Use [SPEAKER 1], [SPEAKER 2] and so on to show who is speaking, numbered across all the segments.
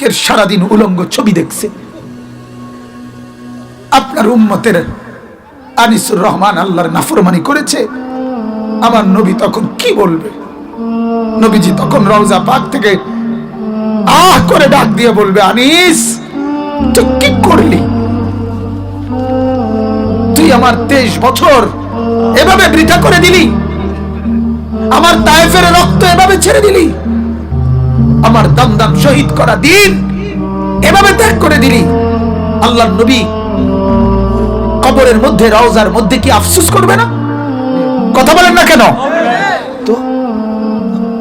[SPEAKER 1] আজকের সারাদিন উলঙ্গ ছবি দেখছে। আপনার উম্মতের আনিসুর রহমান আল্লাহর নাফরমানি করেছে, আমার নবী তখন কি বলবে? নবীজি তখন রওজা পাক থেকে আহ করে ডাক দিয়ে বলবে, আনিস তুই কি করলি? তুই আমার 23 বছর এভাবে বৃথা করে দিলি, আমার তায়েফের রক্ত এভাবে ছেড়ে দিলি, আমার দমদম শহীদ করা দিন এভাবে ত্যাগ করে দিলি। আল্লাহর নবী কবরের মধ্যে রওজার মধ্যে কি আফসোস করবে না? কথা বলেন না কেন? তো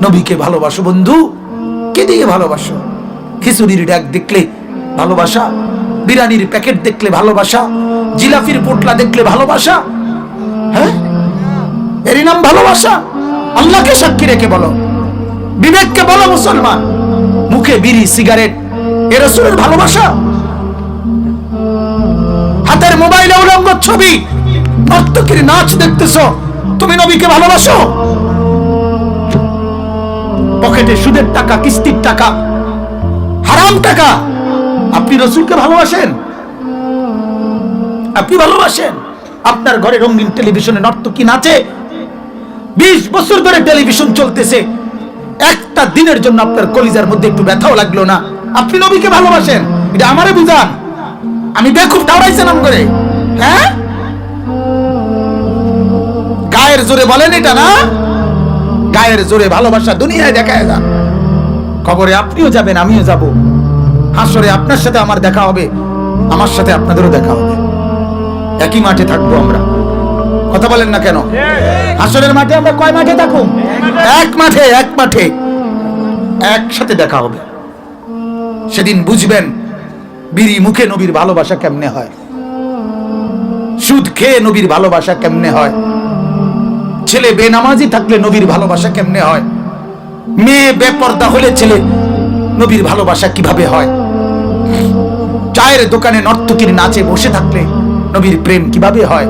[SPEAKER 1] নবীকে ভালোবাসো বন্ধু, কে দিয়ে ভালোবাসো? খিচুড়ির ডাক দেখলে ভালোবাসা, বিরিয়ানির প্যাকেট দেখলে ভালোবাসা, জিলাপির পোটলা দেখলে ভালোবাসা? হ্যাঁ, এরই নাম ভালোবাসা? আল্লাহকে সাক্ষী রেখে বলো, বিবেককে বলো মুসলমান, মুখে বিড়ি সিগারেট এ রাসূলের ভালোবাসা? হাতের মোবাইলে উলঙ্গ ছবি, নর্তকীর নাচ দেখতেছো, তুমি নবীকে ভালোবাসো? পকেটে সুদের টাকা, কিস্তির টাকা, হারাম টাকা, আপনি রাসূলকে ভালোবাসেন? আপনি ভালোবাসেন? আপনার ঘরে রঙিন টেলিভিশনে নর্তকী নাচে, 20 বছর ধরে টেলিভিশন চলতেছে, একটা দিনের জন্য আপনার কলিজার মধ্যে একটু ব্যথাও লাগলো না, আপনি নবীকে ভালোবাসেন? এটা আমারে বুঝান, আমি বেকুব দাঁড়াইছে নাম করে। হ্যাঁ, গায়ের জোরে বলেন এটা না? গায়ের জোরে ভালোবাসা দুনিয়ায় দেখায় যান। কবরে আপনিও যাবেন, আমিও যাব, হাসরে আপনার সাথে আমার দেখা হবে, আমার সাথে আপনাদেরও দেখা হবে, একই মাঠে থাকবো আমরা। কথা বলেন না কেন? হাসরের মাঠে আমরা কয় মাঠে থাকুন? এক মাঠে, এক মাঠে একসাথে দেখা হবে। সেদিন বুঝবেন বিড়ি মুখে নবীর ভালোবাসা কেমনে হয়, সুদ খেয়ে নবীর ভালোবাসা কেমনে হয়, ছেলে বেনামাজি থাকলে নবীর ভালোবাসা কেমনে হয়, মেয়ে বেপর্দা হলে ছেলে নবীর ভালোবাসা কিভাবে হয়, চায়ের দোকানে নর্তকীর নাচে বসে থাকলে নবীর প্রেম কিভাবে হয়,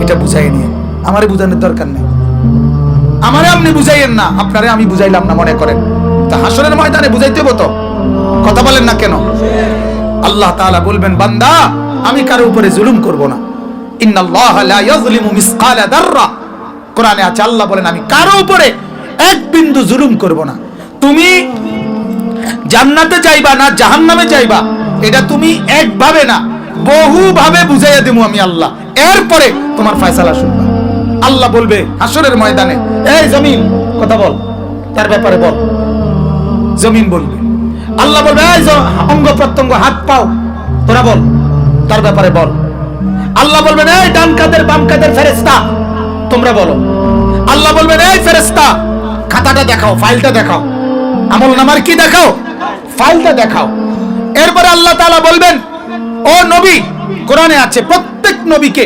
[SPEAKER 1] এটা বুঝাই নিয়ে আমারে বুঝানোর দরকার নেই। আমারে আপনি বুঝাইয়েন না, আপনারে আমি বুঝাইলাম না মনে করেন, তা হাসরের ময়দানে বুঝাইতে হতো। কথা বলেন না কেন? আল্লাহ তাআলা বলবেন, বান্দা আমি কারো উপরে জুলুম করব না, ইন্নাল্লাহা লা ইয়াযলিমু মিসকালা দাররা, কোরআনে আছে আল্লাহ বলেন আমি কারো উপরে এক বিন্দু জুলুম করব না। তুমি জান্নাতে যাইবা না জাহান্নামে যাইবা, এটা তুমি একভাবে না বহু ভাবে বুঝাইয়া দেবো আমি আল্লাহ, এরপরে তোমার ফয়সালা শুনবা। আল্লাহ বলবে হাসরের ময়দানে, এই জমিন কথা বল, তার ব্যাপারে বল। জমিন বলবে, আল্লাহ বলবে এই অঙ্গ প্রত্যঙ্গ হাত পাও তোরা বল, তার ব্যাপারে বল। আল্লাহ বলবেন এই ডান কাদের বাম কাদের ফেরেশতা তোমরা বলো। আল্লাহ বলবেন এই ফেরেশতা খাতাটা দেখাও, ফাইলটা দেখাও, আমল নামার কি দেখাও, ফাইলটা দেখাও। এরপরে আল্লাহ তাআলা বলবেন, ও নবী, কোরআনে আছে প্রত্যেক নবীকে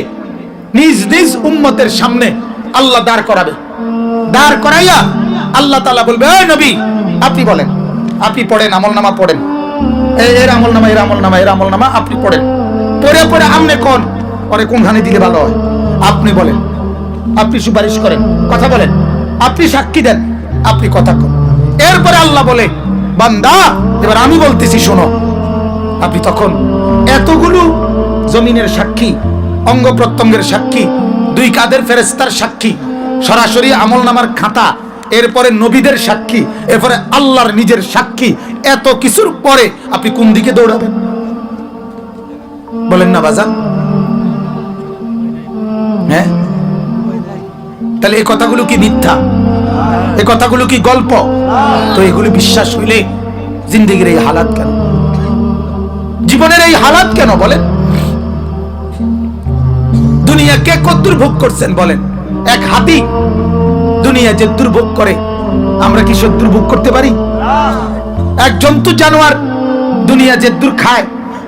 [SPEAKER 1] নিজ নিজ উম্মতের সামনে আল্লাহ দাঁড় করাবে, দাঁড় করাইয়া আল্লাহ তাআলা বলবে, এই নবী আপনি বলেন, আপনি পড়েন, আমল নামা পড়েন, এর আমল নামা, এর আমল নামা, এর আমল নামা আপনি পড়েন, পড়ে পড়ে আমনে কোন পরে কোনখানে দিলে ভালো হয় আপনি বলেন, আপনি সুপারিশ করেন, কথা বলেন, আপনি সাক্ষী দেন, আপনি কথা কন। এরপরে আল্লাহ বলে, বান্দা এবার আমি বলতেছি শোনো। আপনি তখন এতগুলো জমিনের সাক্ষী, অঙ্গ প্রত্যঙ্গের সাক্ষী, দুই কাদের ফেরেশতার সাক্ষী, সরাসরি আমল নামার খাতা, এরপরে নবীদের সাক্ষী, এরপরে আল্লাহর নিজের সাক্ষী, এত কিছুর পরে আপনি কোন দিকে দৌড়াবেন বলেন না বাজান? হ্যাঁ, তাহলে এই কথাগুলো কি মিথ্যা? এই কথাগুলো কি গল্প? তো এগুলো বিশ্বাস হইলে জিন্দেগির এই হালাত কেন, জীবনের এই হালাত কেন বলেন? দুনিয়া কে কত দুর্ভোগ করছেন বলেন? এক হাতি দুনিয়া যে দুর্ভোগ করে, আমরা কি সব দুর্ভোগ করতে পারি? এক জন্তু জানোয়ার দুনিয়া যে দূর খায়,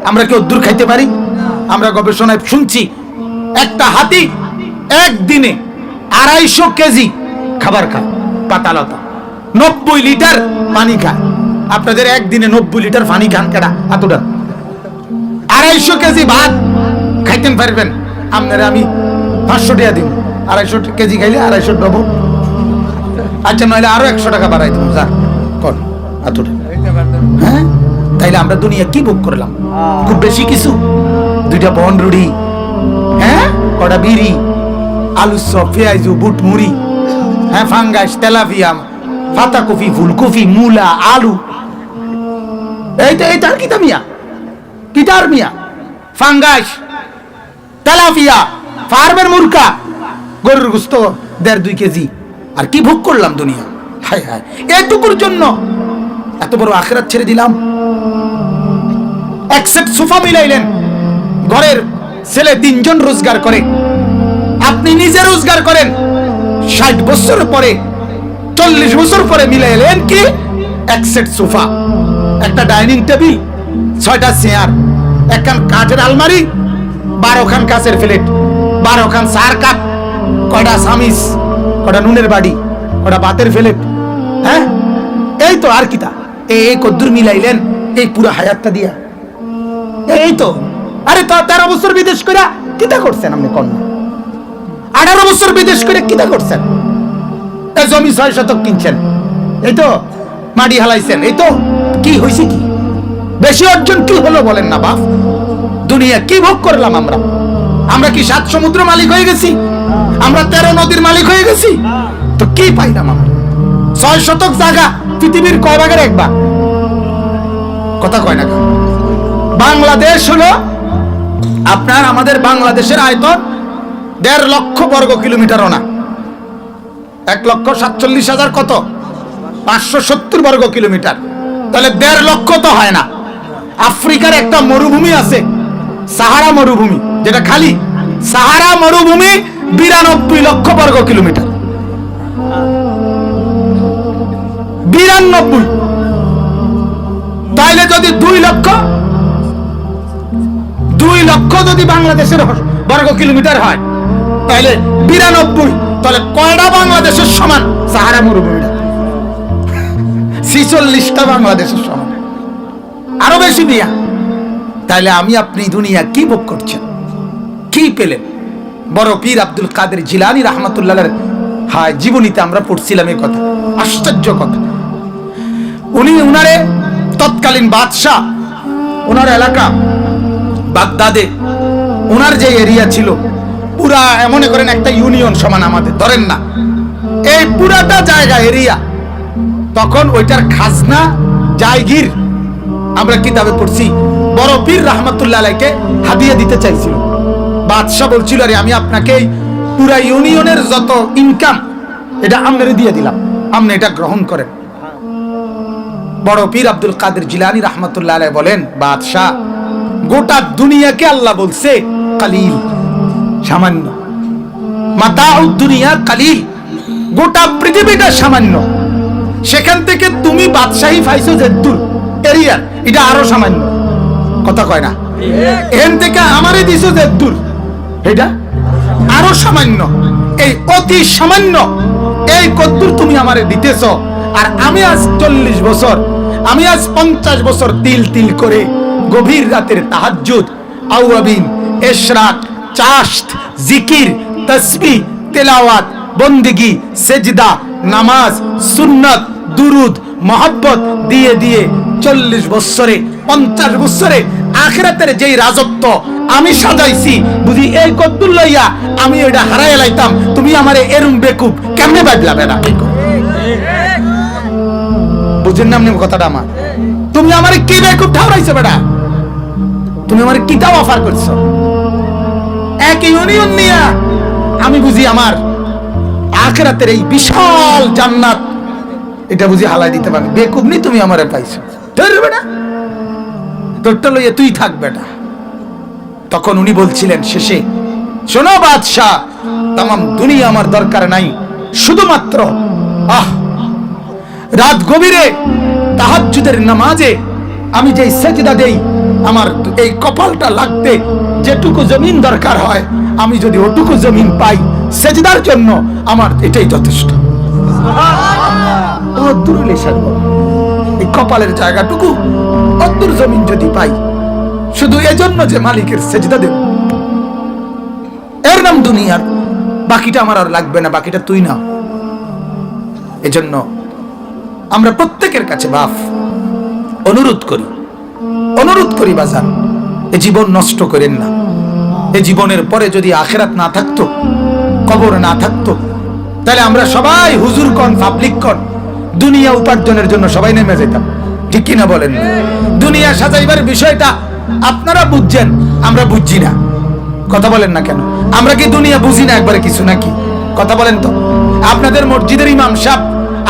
[SPEAKER 1] আমরা কেউ দূর খাইতে পারি? আমরা গবেষণায় শুনছি একটা হাতি একদিনে 250 কেজি খাবার খায়, পাতালতা 90 লিটার পানি খায়। আপনাদের একদিনে 90 লিটার পানি খান কেডা? এতটা 250 কেজি ভাত খাইতেন পারবেন? আপনারা আমি 500 টাকা দিব, 250 কেজি খাইলে 250 ডবল। আচ্ছা নইলে আরো 100 টাকা বাড়াই দেবো, যা কর এতটা। হ্যাঁ, তাই তাইলে আমরা দুনিয়া কি ভোগ করলাম? খুব বেশি কিছু, 2টা বন রুড়ি, হ্যাঁ, কটা বিড়ি, আলু চপ, পেঁয়াজু, বুট মুড়ি, হ্যাঁ, ফাঙ্গাস, তেলাপিয়া, পাতাকপি, ফুলকপি, মূলা, আলু, এইটা আর কিতা মিয়া, কিতার মিয়া, ফাঙ্গাস, তেলাপিয়া, ফার্মের মুরগা, গরুর গোস্ত 1.5-2 কেজি, আর কি ভোগ করলাম দুনিয়া? হায় হায়, এটুকুর জন্য এত বড় আখিরাত ছেড়ে দিলাম। এক সেট সোফা মিলাইলেন, ঘরের ছেলে 3 জন রোজগার করে, আপনি নিজে রোজগার করেন, 60 বছর পরে, 40 বছর পরে মিলাইলেন কি এক সেট সোফা, একটা ডাইনিং টেবিল, 6টা চেয়ার, একখান কাঠের আলমারি, 12খান কাঁচের প্লেট, 12খান চার কাপ, কয়টা চামিচ, কয়টা নুনের বাড়ি, কয়টা ভাতের প্লেট, হ্যাঁ, এই তো আর কিতা, এই কদ্দুর মিলাইলেন এই পুরো হায়াতটা দিয়া, এই তো। আরে তো 13 বছর বিদেশ করে কিতা করছেন আপনি? কন্যা 18 বছর বিদেশ করে কিতা করছেন? এই জমি 6 শতক কিনছেন, এই তো মাটি হালাইছেন, এই তো কি হয়েছে? কি বেশি অর্জন কি হলো বলেন না বাপ? দুনিয়া কি ভোগ করলাম আমরা? আমরা কি 7 সমুদ্র মালিক হয়ে গেছি? আমরা 13 নদীর মালিক হয়ে গেছি? তো কি পাইলাম আমরা? 6 শতক জায়গা পৃথিবীর কয় ভাগের 1 ভাগ? কথা কয় না। বাংলাদেশ হলো আপনার, আমাদের বাংলাদেশের আয়তন 1.5 লক্ষ বর্গ কিলোমিটারও না, 1,47,000 কত, 570 বর্গ কিলোমিটার, তাহলে 1.5 লক্ষ তো হয় না। আফ্রিকার একটা মরুভূমি আছে, সাহারা মরুভূমি, যেটা খালি সাহারা মরুভূমি, 92 লক্ষ বর্গ কিলোমিটার, 92। তাইলে যদি 2 লক্ষ যদি বাংলাদেশের বর্গ কিলোমিটার হয়, তাহলে 92, তাহলে কয়টা বাংলাদেশের সমান সাহারা মরুভূমিটা? 46টা বাংলাদেশের সমান, আরো বেশি মিয়া। তাহলে আমি আপনি দুনিয়া কি ভোগ করছেন, কি পেলেন? বড় পীর আব্দুল কাদের জিলানী রাহমাতুল্লাহর হায় জীবনীতে আমরা পড়ছিলাম এই কথা, আশ্চর্য কথা। উনারে তৎকালীন বাদশাহ, ওনার এলাকা বাগদাদে, ওনার যে এরিয়া ছিল পুরা মনে করেন একটা ইউনিয়ন সমান আমাদের, ধরেন না, এই পুরাটা জায়গা এরিয়া, তখন ওইটার খাজনা জায়গির আমরা কিতাবে পড়ছি, বড় পীর রাহমাতুল্লাহ আলাইকে হাদিয়া দিতে চাইছিল। বাদশাহ বলছিল, আরে আমি আপনাকে পুরা ইউনিয়নের যত ইনকাম এটা আমনে দিয়ে দিলাম, আপনি এটা গ্রহণ করেন। বড় পীর আব্দুল কাদের জিলানী রাহমাতুল্লাহ আলাইহি বলেন, বাদশাহ, গোটা দুনিয়াকে আল্লাহ বলছে কালিল, সামান্য, মাতাউদ দুনিয়া কালিল, গোটা পৃথিবীটা সামান্য, সেখান থেকে তুমি বাদশাহী পাইছো যে দূর এরিয়ার, এটা আরো সামান্য। কথা কয় না? এখান থেকে আমারে দিছো যে দূর, এটা আরো সামান্য, এই অতি সামান্য, এই কদ্দুর তুমি আমারে দিতেছ। আর আমি আজ 40 বছর, আমি আজ 50 বছর তিল তিল করে গভীর রাতের তাহাজ্জুদ, আওয়াবিন, ইশরাক, চাশত, জিকির, তাসবিহ, তেলাওয়াত, বন্দেগী, সেজদা, নামাজ, সুন্নাত, দুরুদ, মহব্বত দিয়ে দিয়ে 40 বছরে 50 বছরে আখিরাতের যেই রাজত্ব আমি সাজাইছি, বুঝি এই কদ্দুর লইয়া আমি এটা হারাই লাইতাম, তুমি আমারে এরম বেকুব কেমনে বাজলাবে না? বুঝেন না আপনি কথাটা আমার? তুমি আমারে কি বেকুব ঠাউরাইছো বেটা? তুমি আমারে কিতাব অফার করছো, এক ইউনিয়ন নিয়া আমি বুঝি আমার আখিরাতের এই বিশাল জান্নাত এটা বুঝি হালাই দিতে পারবে? বেকুব নি তুমি আমারে পাইছো, ধরবে না তোরটা লইয়া তুই থাক বেটা। তখন উনি বলছিলেন শেষে, শোনো বাদশাহ, তামাম দুনিয়া আমার দরকার নাই, শুধুমাত্র রাত গভীরে তাহাজ্জুদের নামাজে আমি যেই সেজদা দেই, আমার এই কপালটা লাগতে যেটুকু জমিন দরকার হয়, আমি যদি ওটুকু জমিন পাই সেজদার জন্য, আমার এটাই যথেষ্ট। এই কপালের জায়গাটুকু অদ্দুর জমিন যদি পাই, শুধু এজন্য যে মালিকের সেজদা দেব, এর নাম দুনিয়ার, বাকিটা আমার আর লাগবে না, বাকিটা তুই না। এজন্য আমরা প্রত্যেকের কাছে বাপ অনুরোধ করি, অনুরোধ করি বাজার, এই জীবন নষ্ট করেন না। এই জীবনের পরে যদি আখিরাত না থাকতো, কবর না থাকতো, তাহলে আমরা সবাই হুজুর কন, পাবলিক কন, দুনিয়া উপার্জনের জন্য সবাই নেমে যেতাম। ঠিক কিনা বলেন? দুনিয়া সাজাইবার বিষয়টা আপনারা বুঝছেন, আমরা বুঝছি না। কথা বলেন না কেন? আমরা কি দুনিয়া বুঝি না একবারে কিছু নাকি? কথা বলেন তো। আপনাদের মসজিদের ইমাম সাহেব,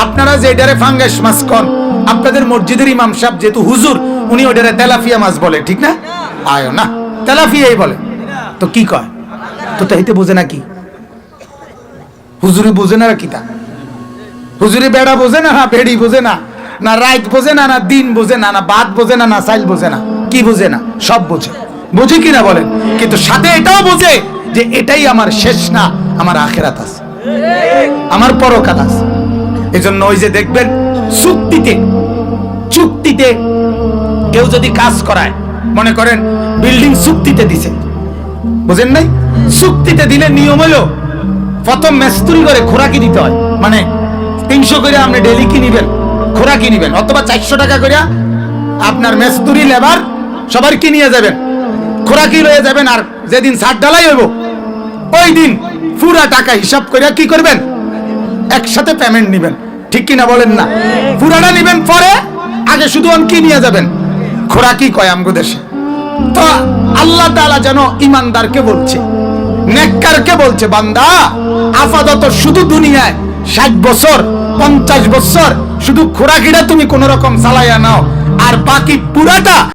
[SPEAKER 1] আপনারা যে এটারে ফাঙ্গাস মাছ কন, আপনাদের মসজিদের ইমাম সাহেব যেহেতু হুজুর, উনি ওটারে তেলাফিয়া মাছ বলে, ঠিক না? আয় না, তেলাফিয়াই বলে। তো কি কয়? তো তাইতে বোঝে না কি? হুজুরি বোঝে না কি? তা হুজুরি বেড়া বোঝে না, বেড়ি বোঝে না, না রাত বোঝে না, না দিন বোঝে না, না বাদ বোঝে না, না সাইল বোঝে না, কি বোঝে না? সব বোঝে। বোঝে কিনা বলেন? কিন্তু সাথে এটাও বোঝে যে এটাই আমার শেষ না, আমার আখিরাত আছে, আমার পরকাল আছে। এই জন্য ওই যে দেখবেন চুক্তিতে কেউ যদি কাজ করায়, মনে করেন বিল্ডিং চুক্তিতে দিছে, বুঝেন নাই? চুক্তিতে দিলে নিয়ম হলো প্রথম মেস্তুরি করে খোরাকি দিতে হয়। মানে 300 করে আপনি ডেলি কি নিবেন, খোরাকি নিবেন, অথবা 400 টাকা করে আপনার মেস্তুরি লেবার সবার কি নিয়ে যাবেন, খোরাকি লয়ে যাবেন। আর যেদিন ছাদ ঢালাই হইব ওই দিন পুরা টাকা হিসাব করে কি করবেন, একসাথে পেমেন্ট নিবেন। ঠিক কিনা বলেন না? পুরাটা নিবেন, পরে আগে শুধু কি নিয়ে যাবেন, খোরাকি কয় আমগো দেশে। তো আল্লাহ তাআলা যেন ইমানদারকে বলছে, নেককারকে বলছে, বান্দা আপাতত শুধু দুনিয়ায় 60 বছর 50 বছর শুধু খোরাকিটা তুমি কোন রকম চালাইয়া নাও, আর বাকি পুরাটা